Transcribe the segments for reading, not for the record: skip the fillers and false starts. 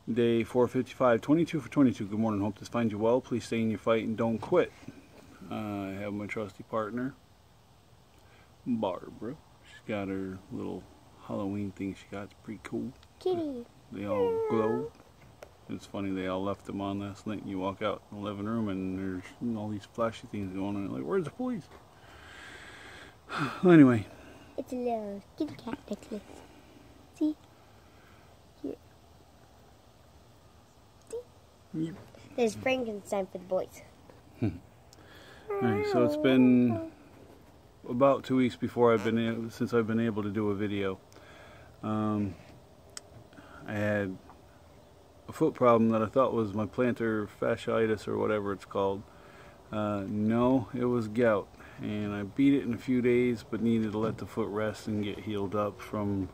Day 455, 22 for 22. Good morning. Hope this finds you well. Please stay in your fight and don't quit. I have my trusty partner, Barbara. She's got her little Halloween thing she got. It's pretty cool. Kitty. They all glow. It's funny, they all left them on last night. You walk out in the living room and there's all these flashy things going on. Like, where's the police? Well, anyway. It's a little kitty cat necklace. See? Here. See? Yep. There's Frankenstein for the boys. Alright, so it's been about 2 weeks since I've been able to do a video. I had a foot problem that I thought was my plantar fasciitis or whatever it's called. No, it was gout, and I beat it in a few days, but needed to let the foot rest and get healed up from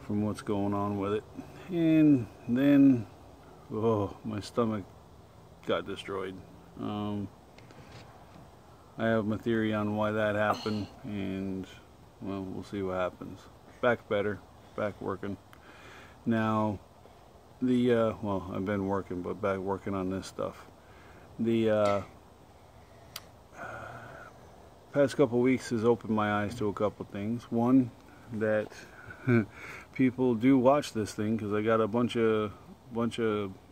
what's going on with it. And then, oh, my stomach got destroyed. I have my theory on why that happened, and well, we'll see what happens. Back better, back working. Now, well, I've been working, but back working on this stuff. The past couple weeks has opened my eyes to a couple things. One, that people do watch this thing, because I got a bunch of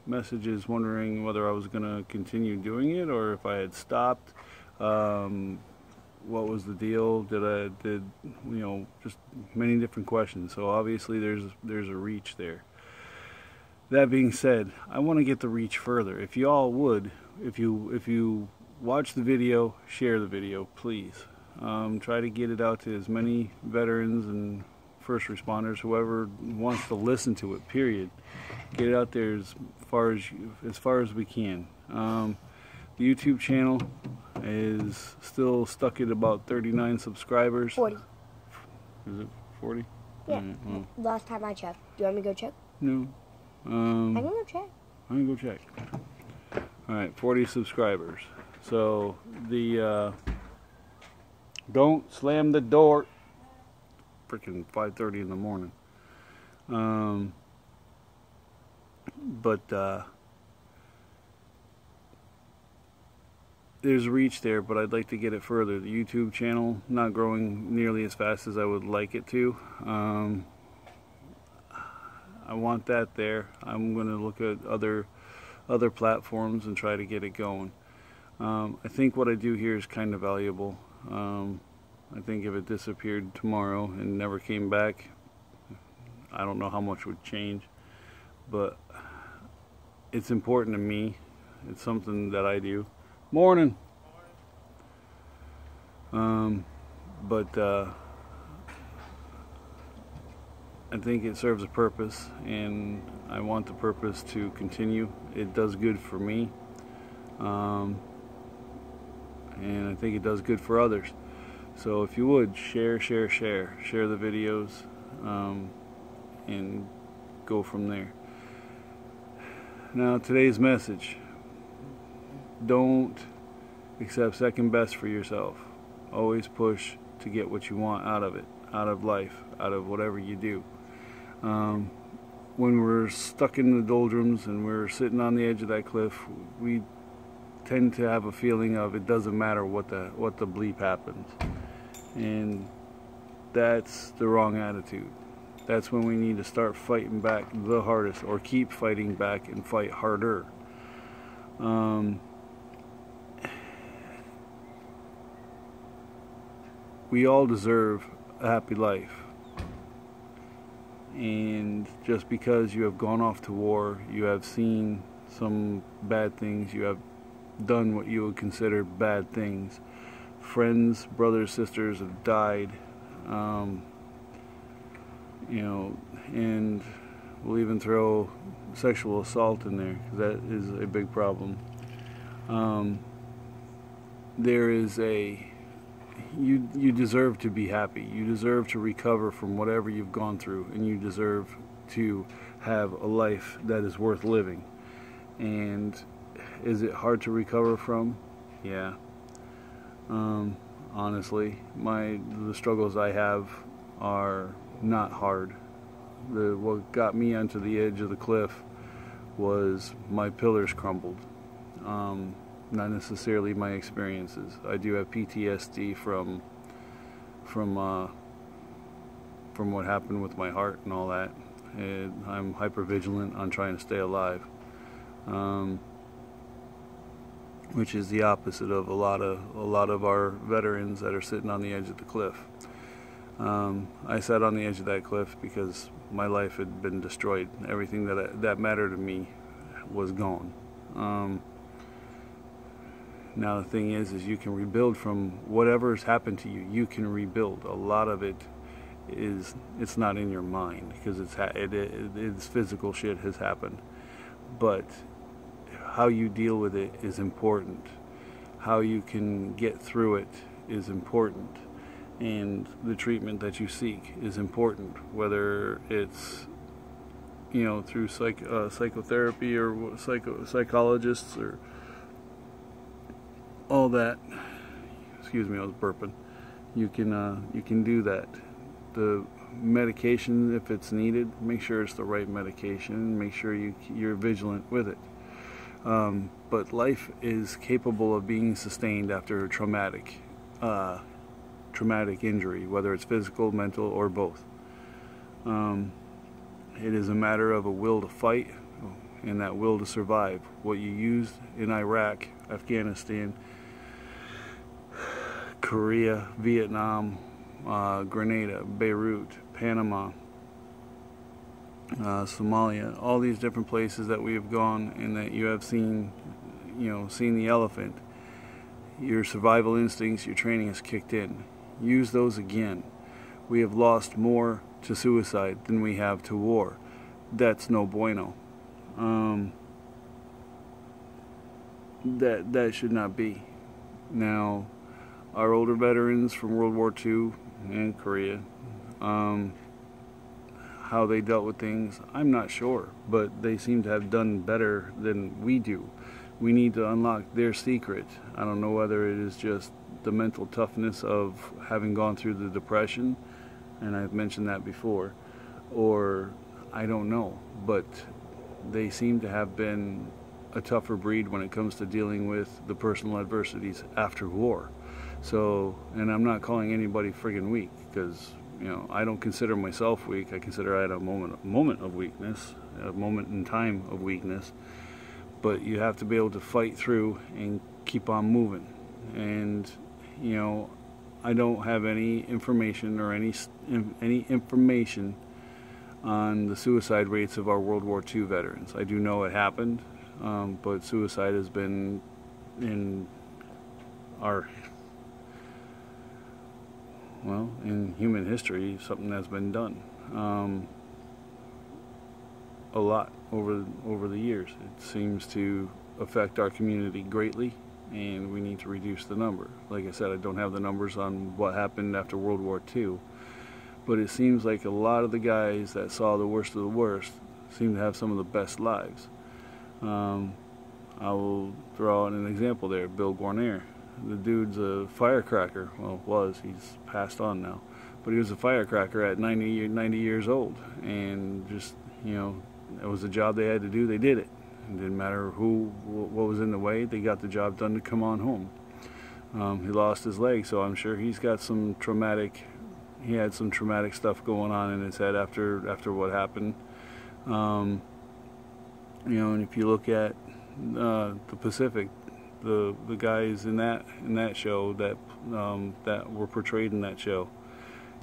messages wondering whether I was going to continue doing it or if I had stopped. What was the deal? Did just many different questions. So obviously there's a reach there. That being said, I want to get the reach further. If you all would, if you watch the video, share the video, please. Try to get it out to as many veterans and first responders, whoever wants to listen to it, period. Get it out there as far as we can. The YouTube channel is still stuck at about 39 subscribers. 40. Is it 40? Yeah. Well. Last time I checked. Do you want me to go check? No. I can go check. I can go check. Alright, 40 subscribers. So, don't slam the door. Freaking 5:30 in the morning. There's reach there, but I'd like to get it further. The YouTube channel not growing nearly as fast as I would like it to. I want that there. I'm going to look at other platforms and try to get it going. I think what I do here is kind of valuable. I think if it disappeared tomorrow and never came back, I don't know how much would change, but it's important to me. It's something that I do. Morning. I think it serves a purpose, and I want the purpose to continue. It does good for me, and I think it does good for others. So if you would, share the videos, and go from there. Now, today's message: don't accept second best for yourself. Always push to get what you want out of it, out of life, out of whatever you do. When we're stuck in the doldrums and we're sitting on the edge of that cliff, we tend to have a feeling of it doesn't matter what the bleep happens, and that's the wrong attitude. That's when we need to start fighting back the hardest, or keep fighting back and fight harder. We all deserve a happy life, and just because you have gone off to war, you have seen some bad things, you have done what you would consider bad things, friends, brothers, sisters have died, and we'll even throw sexual assault in there, because that is a big problem. You deserve to be happy. You deserve to recover from whatever you've gone through, and you deserve to have a life that is worth living. And is it hard to recover from? Yeah. Honestly, the struggles I have are not hard. What got me onto the edge of the cliff was my pillars crumbled. Not necessarily my experiences. I do have PTSD from what happened with my heart and all that. And I'm hyper vigilant on trying to stay alive, which is the opposite of a lot of our veterans that are sitting on the edge of the cliff. I sat on the edge of that cliff because my life had been destroyed. Everything that mattered to me was gone. Now the thing is you can rebuild from whatever's happened to you. You can rebuild. A lot of it it's not in your mind because it's physical shit has happened. But how you deal with it is important. How you can get through it is important. And the treatment that you seek is important, whether it's through psychotherapy or psychologists or all that. Excuse me, I was burping. You can do that. The medication, if it's needed, make sure it's the right medication. Make sure you're vigilant with it. But life is capable of being sustained after a traumatic injury, whether it's physical, mental, or both. It is a matter of a will to fight and that will to survive. What you used in Iraq, Afghanistan, Korea, Vietnam, Grenada, Beirut, Panama, Somalia, all these different places that we have gone and that you have seen the elephant. Your survival instincts, your training has kicked in. Use those again. We have lost more to suicide than we have to war. That's no bueno. That should not be. Now, our older veterans from World War II and Korea, how they dealt with things, I'm not sure, but they seem to have done better than we do. We need to unlock their secret. I don't know whether it is just the mental toughness of having gone through the depression, and I've mentioned that before, or I don't know, but they seem to have been a tougher breed when it comes to dealing with the personal adversities after war. So, and I'm not calling anybody friggin' weak, because I don't consider myself weak. I consider I had a moment of weakness, a moment in time of weakness. But you have to be able to fight through and keep on moving. And I don't have any information or any information on the suicide rates of our World War II veterans. I do know it happened, but suicide has been in human history, something that's been done a lot over the years. It seems to affect our community greatly, and we need to reduce the number. Like I said, I don't have the numbers on what happened after World War II, but it seems like a lot of the guys that saw the worst of the worst seem to have some of the best lives. I will throw out an example there. Bill Guarnere. The dude's a firecracker. Well, he's passed on now, but he was a firecracker at 90 years old, and just it was a job they had to do. They did it. It didn't matter what was in the way. They got the job done to come on home. He lost his leg, so I'm sure he's got some traumatic. He had some traumatic stuff going on in his head after what happened. And if you look at the Pacific, the guys in that show that were portrayed in that show,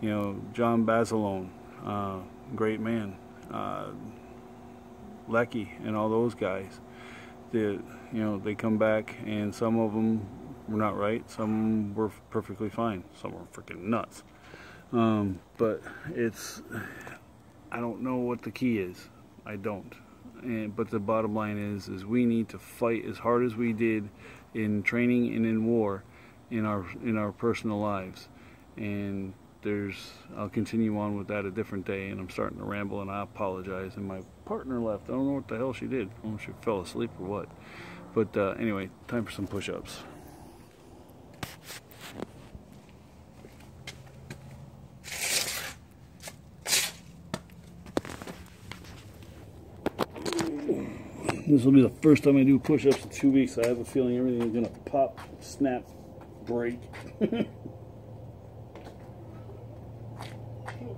John Basilone, great man. Lecky and all those guys, they come back, and some of them were not right, some were perfectly fine, some were freaking nuts. But I don't know what the key is. I don't. But the bottom line is we need to fight as hard as we did in training and in war, in our personal lives. And I'll continue on with that a different day, and I'm starting to ramble, and I apologize. And my partner left. I don't know what the hell she did. I don't know if she fell asleep or what. But anyway, time for some push-ups. This will be the first time I do push-ups in 2 weeks. I have a feeling everything is gonna pop, snap, break. Couldn't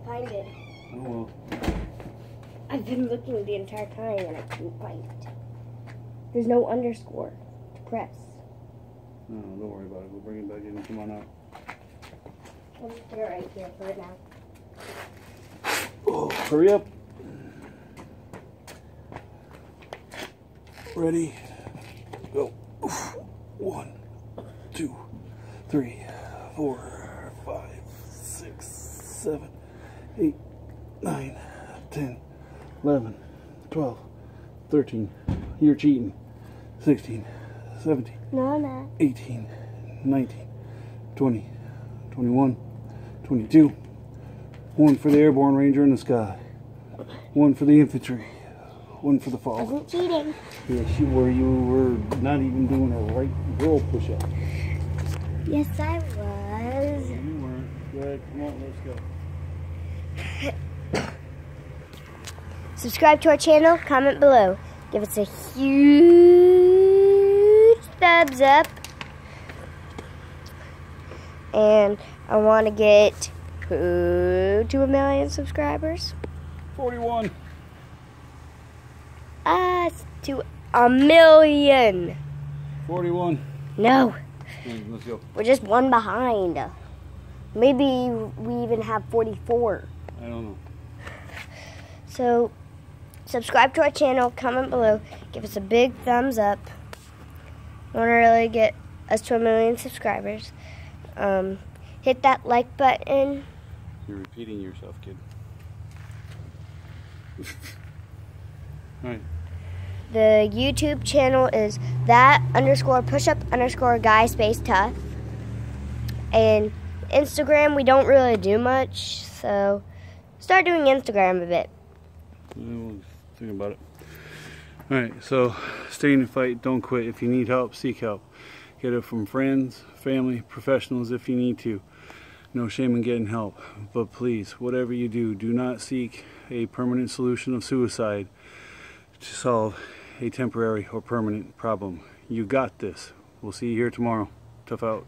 find it. Oh well. I've been looking the entire time and I couldn't find it. There's no underscore to press. No, don't worry about it. We'll bring it back in. Come on out. I'll just put it right here for now. Oh, hurry up. Ready? Go. 1, 2, 3, 4, 5, 6, 7, 8, 9, 10, 11, 12, 13. You're cheating. 16, 17. No, I'm not. 18, 19, 20, 21, 22. 1 for the airborne ranger in the sky. 1 for the infantry. 1 for the I fall. wasn't cheating. Yes, you were. You were not even doing a right girl push-up. Yes, I was. You weren't. Go ahead. Come on, let's go. Subscribe to our channel, comment below. Give us a huge thumbs up. And I want to get to 1 million subscribers. 41. Us to 1 million. 41. No, Let's go. we're just 1 behind. Maybe we even have 44. I don't know. So, subscribe to our channel, comment below, give us a big thumbs up. Want to really get us to 1 million subscribers. Hit that like button. You're repeating yourself, kid. Alright. The YouTube channel is that_pushup_guy space tough. And Instagram, we don't really do much, so start doing Instagram a bit. We'll think about it. Alright, so stay in the fight, don't quit. If you need help, seek help. Get it from friends, family, professionals if you need to. No shame in getting help. But please, whatever you do, do not seek a permanent solution of suicide to solve a temporary or permanent problem. You got this. We'll see you here tomorrow. Tough out.